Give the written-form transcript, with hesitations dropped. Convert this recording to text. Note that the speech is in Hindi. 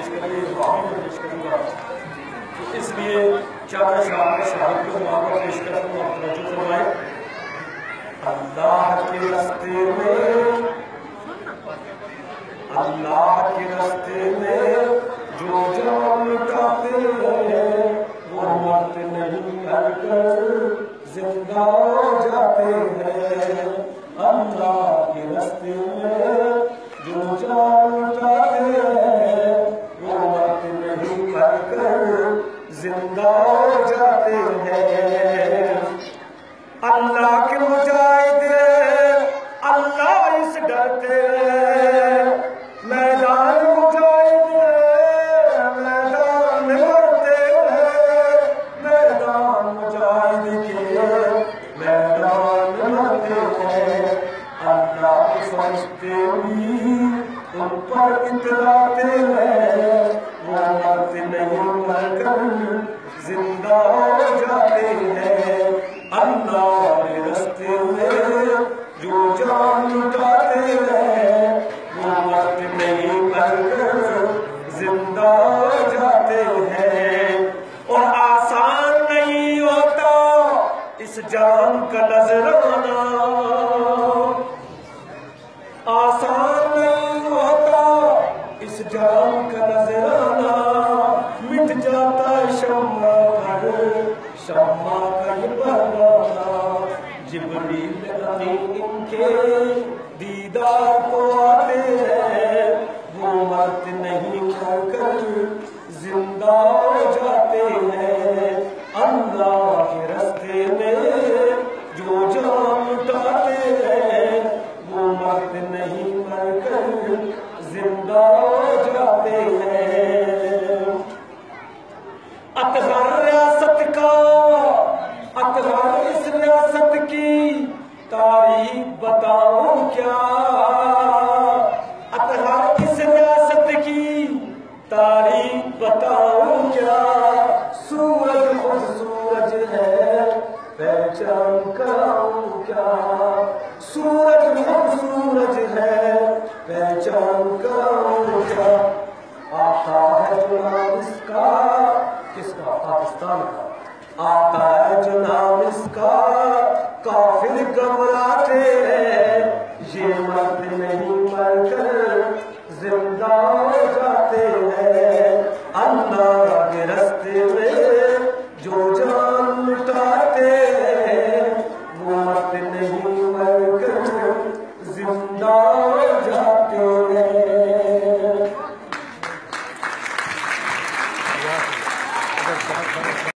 पेश करेंगे, दुआओं में पेश करूँगा। तो इसलिए चार शाह साहिब को दुआ को पेश करता हूँ, आप तवज्जो फरमाएं। अल्लाह के रास्ते में, अल्लाह के रास्ते में जो जान लुटाते हैं वो मरते नहीं मरकर जिंदा जाते हैं। अल्लाह के रास्ते में जो जान लुटाते हैं वो मरते नहीं मरकर जिंदा जाते हैं। अल्लाह के मुजाहिद अल्लाह इस डरते मैदान मुजाहिद मैदान मरते मैदान मुजाहिद के मैदान मरते हैं। अल्लाह के फरिश्ते भी उन पर इतराते हैं वो मरते नहीं मरकर जिंदा जाते हैं। अल्लाह के रास्ते में जो जान लुटाते हैं वो मरते नहीं मरकर जिंदा जाते हैं। और आसान नहीं होता इस जान का नजराना, आसान नहीं होता इस जान का नजराना। मिट जाता है शम्मा पर शम्मा का ये परवाना। जिब्रील अमीन इनके दीदार को आते हैं वो मरते नहीं मरकर जिंदा जाते हैं। अल्लाह के रास्ते में जो जान लुटाते हैं वो मरते नहीं मरकर जिंदा जाते हैं। अतहर रियासत का, अतहर इस रियासत की तारीख बताऊं क्या, अतहर इस रियासत की तारीख बताऊं क्या। सूरज खुद सूरज है पहचान कराऊं क्या, सूरज खुद सूरज है पहचान कराऊं क्या। आता है जो नाम इसका, किसका? पाकिस्तान का। आता है जो नाम इसका काफिर घबराते हैं ये मरते नहीं मरकर जिंदा जाते हैं। अल्लाह के रास्ते में जो जान लुटाते हैं वो मरते नहीं मरकर जिंदा जाते हैं।